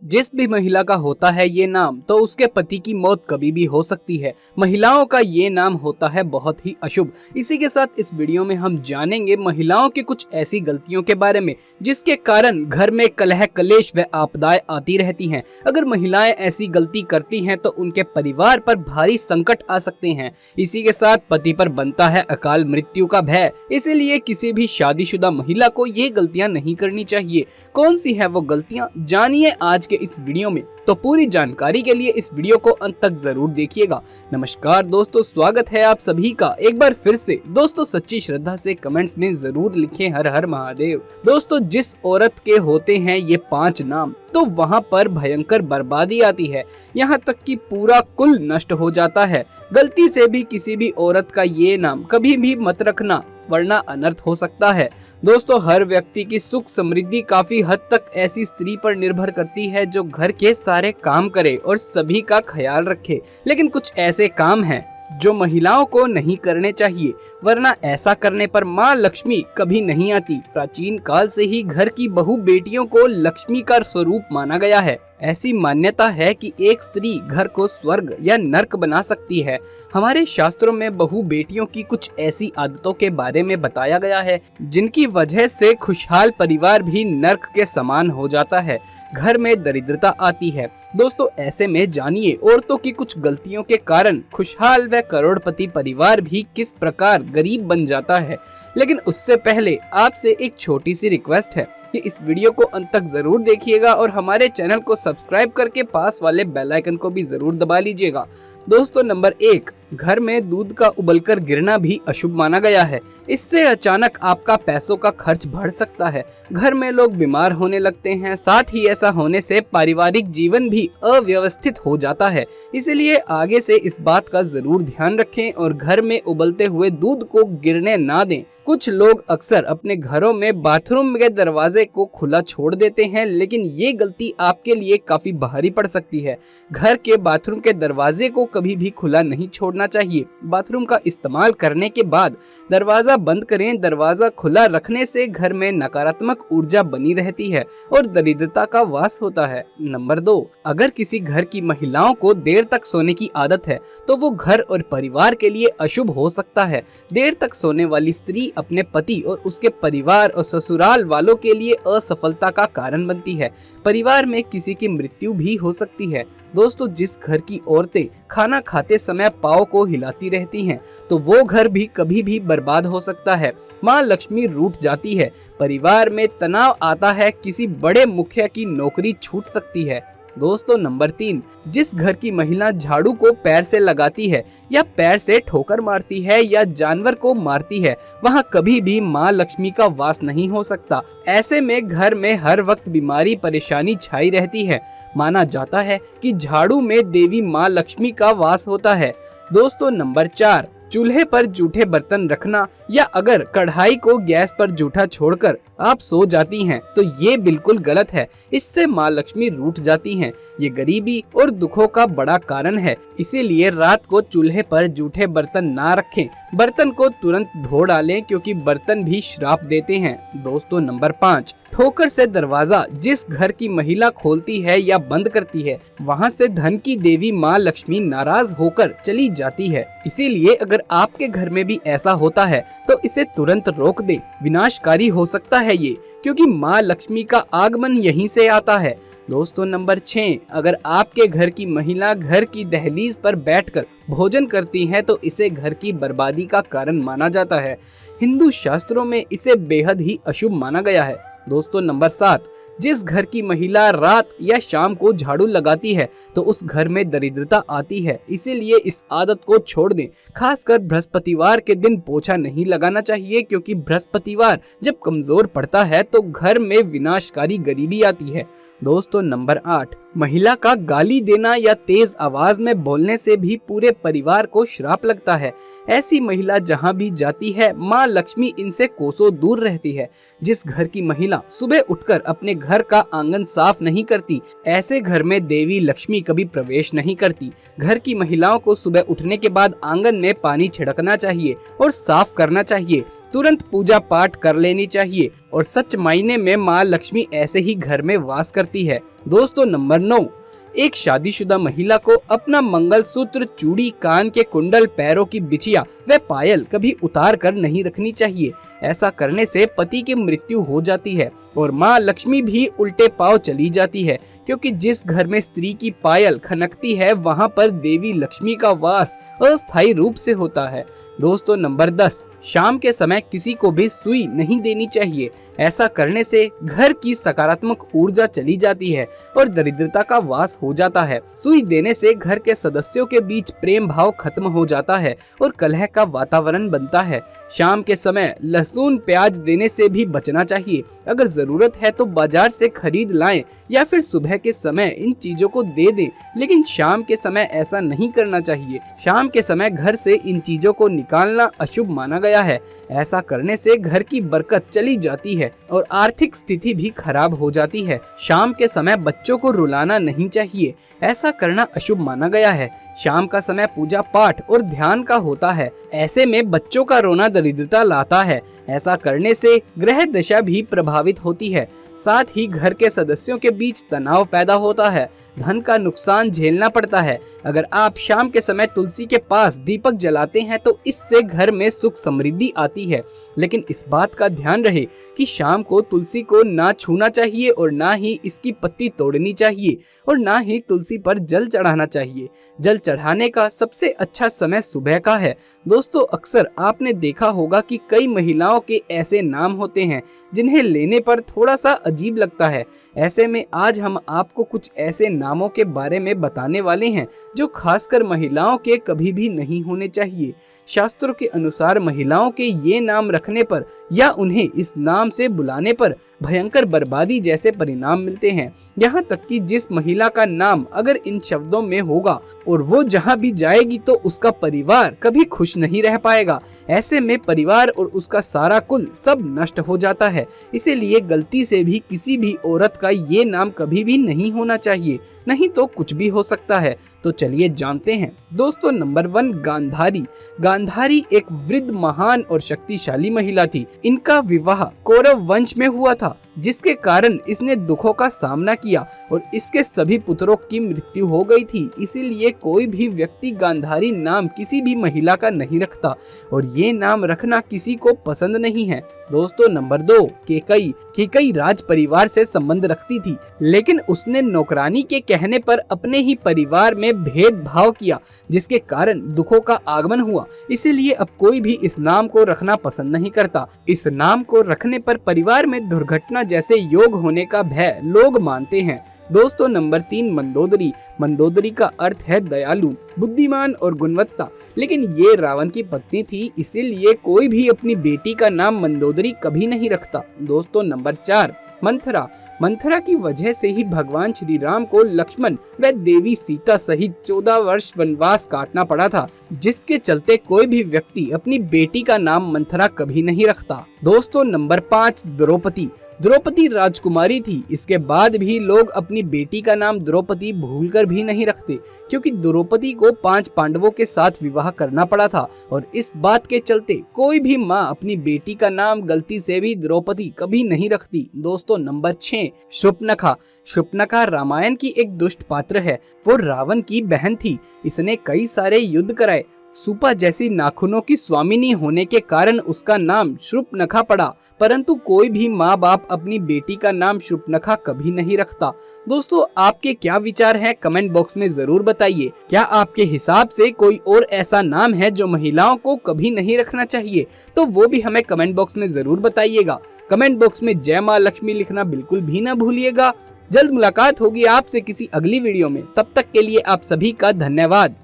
जिस भी महिला का होता है ये नाम तो उसके पति की मौत कभी भी हो सकती है। महिलाओं का ये नाम होता है बहुत ही अशुभ। इसी के साथ इस वीडियो में हम जानेंगे महिलाओं की कुछ ऐसी गलतियों के बारे में जिसके कारण घर में कलह कलेश व आपदाएं आती रहती हैं। अगर महिलाएं ऐसी गलती करती हैं तो उनके परिवार पर भारी संकट आ सकते हैं। इसी के साथ पति पर बनता है अकाल मृत्यु का भय। इसीलिए किसी भी शादीशुदा महिला को ये गलतियां नहीं करनी चाहिए। कौन सी है वो गलतियां, जानिए आज के इस वीडियो में। तो पूरी जानकारी के लिए इस वीडियो को अंत तक जरूर देखिएगा। नमस्कार दोस्तों, स्वागत है आप सभी का एक बार फिर से। दोस्तों सच्ची श्रद्धा से कमेंट्स में जरूर लिखें हर हर महादेव। दोस्तों जिस औरत के होते हैं ये 5 नाम तो वहाँ पर भयंकर बर्बादी आती है, यहाँ तक कि पूरा कुल नष्ट हो जाता है। गलती से भी किसी भी औरत का ये नाम कभी भी मत रखना वरना अनर्थ हो सकता है। दोस्तों हर व्यक्ति की सुख समृद्धि काफी हद तक ऐसी स्त्री पर निर्भर करती है जो घर के सारे काम करे और सभी का ख्याल रखे। लेकिन कुछ ऐसे काम हैं जो महिलाओं को नहीं करने चाहिए, वरना ऐसा करने पर माँ लक्ष्मी कभी नहीं आती। प्राचीन काल से ही घर की बहू बेटियों को लक्ष्मी का स्वरूप माना गया है। ऐसी मान्यता है कि एक स्त्री घर को स्वर्ग या नर्क बना सकती है। हमारे शास्त्रों में बहू बेटियों की कुछ ऐसी आदतों के बारे में बताया गया है जिनकी वजह से खुशहाल परिवार भी नर्क के समान हो जाता है, घर में दरिद्रता आती है। दोस्तों ऐसे में जानिए औरतों की कुछ गलतियों के कारण खुशहाल व करोड़पति परिवार भी किस प्रकार गरीब बन जाता है। लेकिन उससे पहले आपसे एक छोटी सी रिक्वेस्ट है कि इस वीडियो को अंत तक जरूर देखिएगा और हमारे चैनल को सब्सक्राइब करके पास वाले बेल आइकन को भी जरूर दबा लीजिएगा। दोस्तों नंबर 1, घर में दूध का उबलकर गिरना भी अशुभ माना गया है। इससे अचानक आपका पैसों का खर्च बढ़ सकता है, घर में लोग बीमार होने लगते हैं। साथ ही ऐसा होने से पारिवारिक जीवन भी अव्यवस्थित हो जाता है। इसीलिए आगे से इस बात का जरूर ध्यान रखें और घर में उबलते हुए दूध को गिरने ना दें। कुछ लोग अक्सर अपने घरों में बाथरूम के दरवाजे को खुला छोड़ देते हैं, लेकिन ये गलती आपके लिए काफी भारी पड़ सकती है। घर के बाथरूम के दरवाजे को कभी भी खुला नहीं छोड़ना चाहिए। बाथरूम का इस्तेमाल करने के बाद दरवाजा बंद करें। दरवाजा खुला रखने से घर में नकारात्मक ऊर्जा बनी रहती है और दरिद्रता का वास होता है। नंबर 2, अगर किसी घर की महिलाओं को देर तक सोने की आदत है तो वो घर और परिवार के लिए अशुभ हो सकता है। देर तक सोने वाली स्त्री अपने पति और उसके परिवार और ससुराल वालों के लिए असफलता का कारण बनती है। परिवार में किसी की मृत्यु भी हो सकती है। दोस्तों जिस घर की औरतें खाना खाते समय पाँव को हिलाती रहती हैं तो वो घर भी कभी भी बर्बाद हो सकता है। माँ लक्ष्मी रूठ जाती है, परिवार में तनाव आता है, किसी बड़े मुखिया की नौकरी छूट सकती है। दोस्तों नंबर 3, जिस घर की महिला झाड़ू को पैर से लगाती है या पैर से ठोकर मारती है या जानवर को मारती है वहाँ कभी भी माँ लक्ष्मी का वास नहीं हो सकता। ऐसे में घर में हर वक्त बीमारी परेशानी छाई रहती है। माना जाता है कि झाड़ू में देवी माँ लक्ष्मी का वास होता है। दोस्तों नंबर 4, चूल्हे पर जूठे बर्तन रखना या अगर कढ़ाई को गैस पर जूठा छोड़कर आप सो जाती हैं तो ये बिल्कुल गलत है। इससे माँ लक्ष्मी रूठ जाती हैं। ये गरीबी और दुखों का बड़ा कारण है। इसीलिए रात को चूल्हे पर जूठे बर्तन ना रखें। बर्तन को तुरंत धो डालें क्योंकि बर्तन भी श्राप देते हैं। दोस्तों नंबर 5, ठोकर से दरवाजा जिस घर की महिला खोलती है या बंद करती है वहाँ से धन की देवी माँ लक्ष्मी नाराज होकर चली जाती है। इसीलिए अगर आपके घर में भी ऐसा होता है तो इसे तुरंत रोक दें, विनाशकारी हो सकता है ये, क्योंकि माँ लक्ष्मी का आगमन यहीं से आता है। दोस्तों नंबर 6, अगर आपके घर की महिला घर की दहलीज पर बैठकर भोजन करती है तो इसे घर की बर्बादी का कारण माना जाता है। हिंदू शास्त्रों में इसे बेहद ही अशुभ माना गया है। दोस्तों नंबर 7, जिस घर की महिला रात या शाम को झाड़ू लगाती है तो उस घर में दरिद्रता आती है। इसीलिए इस आदत को छोड़ दें। खासकर बृहस्पतिवार के दिन पोछा नहीं लगाना चाहिए, क्योंकि बृहस्पतिवार जब कमजोर पड़ता है तो घर में विनाशकारी गरीबी आती है। दोस्तों नंबर 8, महिला का गाली देना या तेज आवाज में बोलने से भी पूरे परिवार को श्राप लगता है। ऐसी महिला जहाँ भी जाती है माँ लक्ष्मी इनसे कोसों दूर रहती है। जिस घर की महिला सुबह उठकर अपने घर का आंगन साफ नहीं करती, ऐसे घर में देवी लक्ष्मी कभी प्रवेश नहीं करती। घर की महिलाओं को सुबह उठने के बाद आंगन में पानी छिड़कना चाहिए और साफ करना चाहिए। तुरंत पूजा पाठ कर लेनी चाहिए और सच मायने में माँ लक्ष्मी ऐसे ही घर में वास करती है। दोस्तों नंबर 9, एक शादीशुदा महिला को अपना मंगलसूत्र, चूड़ी, कान के कुंडल, पैरों की बिछिया व पायल कभी उतार कर नहीं रखनी चाहिए। ऐसा करने से पति की मृत्यु हो जाती है और माँ लक्ष्मी भी उल्टे पांव चली जाती है, क्योंकि जिस घर में स्त्री की पायल खनकती है वहाँ पर देवी लक्ष्मी का वास अस्थायी रूप से होता है। दोस्तों नंबर 10, शाम के समय किसी को भी सुई नहीं देनी चाहिए। ऐसा करने से घर की सकारात्मक ऊर्जा चली जाती है और दरिद्रता का वास हो जाता है। सुई देने से घर के सदस्यों के बीच प्रेम भाव खत्म हो जाता है और कलह का वातावरण बनता है। शाम के समय लहसुन, प्याज देने से भी बचना चाहिए। अगर जरूरत है तो बाजार से खरीद लाएं या फिर सुबह के समय इन चीजों को दे दें, लेकिन शाम के समय ऐसा नहीं करना चाहिए। शाम के समय घर से इन चीजों को निकालना अशुभ माना गया है। ऐसा करने से घर की बरकत चली जाती है और आर्थिक स्थिति भी खराब हो जाती है। शाम के समय बच्चों को रुलाना नहीं चाहिए, ऐसा करना अशुभ माना गया है। शाम का समय पूजा पाठ और ध्यान का होता है, ऐसे में बच्चों का रोना दरिद्रता लाता है। ऐसा करने से ग्रह दशा भी प्रभावित होती है, साथ ही घर के सदस्यों के बीच तनाव पैदा होता है, धन का नुकसान झेलना पड़ता है। अगर आप शाम के समय तुलसी के पास दीपक जलाते हैं तो इससे घर में सुख समृद्धि आती है, लेकिन इस बात का ध्यान रहे कि शाम को तुलसी को ना छूना चाहिए और ना ही इसकी पत्ती तोड़नी चाहिए और ना ही तुलसी पर जल चढ़ाना चाहिए। जल चढ़ाने का सबसे अच्छा समय सुबह का है। दोस्तों अक्सर आपने देखा होगा कि कई महिलाओं के ऐसे नाम होते हैं जिन्हें लेने पर थोड़ा सा अजीब लगता है। ऐसे में आज हम आपको कुछ ऐसे नामों के बारे में बताने वाले हैं जो खासकर महिलाओं के कभी भी नहीं होने चाहिए। शास्त्रों के अनुसार महिलाओं के ये नाम रखने पर या उन्हें इस नाम से बुलाने पर भयंकर बर्बादी जैसे परिणाम मिलते हैं। यहाँ तक कि जिस महिला का नाम अगर इन शब्दों में होगा और वो जहाँ भी जाएगी तो उसका परिवार कभी खुश नहीं रह पाएगा। ऐसे में परिवार और उसका सारा कुल सब नष्ट हो जाता है। इसीलिए गलती से भी किसी भी औरत का ये नाम कभी भी नहीं होना चाहिए, नहीं तो कुछ भी हो सकता है। तो चलिए जानते हैं। दोस्तों नंबर 1, गांधारी। गांधारी एक वृद्ध, महान और शक्तिशाली महिला थी। इनका विवाह कौरव वंश में हुआ था, जिसके कारण इसने दुखों का सामना किया और इसके सभी पुत्रों की मृत्यु हो गई थी। इसीलिए कोई भी व्यक्ति गांधारी नाम किसी भी महिला का नहीं रखता और ये नाम रखना किसी को पसंद नहीं है। दोस्तों नंबर 2, केकई। केकई राज परिवार से संबंध रखती थी, लेकिन उसने नौकरानी के कहने पर अपने ही परिवार में भेदभाव किया, जिसके कारण दुखों का आगमन हुआ। इसीलिए अब कोई भी इस नाम को रखना पसंद नहीं करता। इस नाम को रखने पर परिवार में दुर्घटना जैसे योग होने का भय लोग मानते हैं। दोस्तों नंबर 3, मंदोदरी। मंदोदरी का अर्थ है दयालु, बुद्धिमान और गुणवत्ता, लेकिन ये रावण की पत्नी थी, इसीलिए कोई भी अपनी बेटी का नाम मंदोदरी कभी नहीं रखता। दोस्तों नंबर 4, मंथरा। मंथरा की वजह से ही भगवान श्री राम को लक्ष्मण व देवी सीता सहित 14 वर्ष वनवास काटना पड़ा था, जिसके चलते कोई भी व्यक्ति अपनी बेटी का नाम मंथरा कभी नहीं रखता। दोस्तों नंबर 5, द्रौपदी। द्रौपदी राजकुमारी थी, इसके बाद भी लोग अपनी बेटी का नाम द्रौपदी भूलकर भी नहीं रखते, क्योंकि द्रौपदी को 5 पांडवों के साथ विवाह करना पड़ा था और इस बात के चलते कोई भी माँ अपनी बेटी का नाम गलती से भी द्रौपदी कभी नहीं रखती। दोस्तों नंबर 6, शूर्पणखा। शूर्पणखा रामायण की एक दुष्ट पात्र है। वो रावण की बहन थी। इसने कई सारे युद्ध कराए। सुपा जैसी नाखूनों की स्वामिनी होने के कारण उसका नाम शूर्पणखा पड़ा, परंतु कोई भी माँ बाप अपनी बेटी का नाम शूर्पणखा कभी नहीं रखता। दोस्तों आपके क्या विचार हैं, कमेंट बॉक्स में जरूर बताइए। क्या आपके हिसाब से कोई और ऐसा नाम है जो महिलाओं को कभी नहीं रखना चाहिए? तो वो भी हमें कमेंट बॉक्स में जरूर बताइएगा। कमेंट बॉक्स में जय माँ लक्ष्मी लिखना बिल्कुल भी ना भूलिएगा। जल्द मुलाकात होगी आपसे किसी अगली वीडियो में। तब तक के लिए आप सभी का धन्यवाद।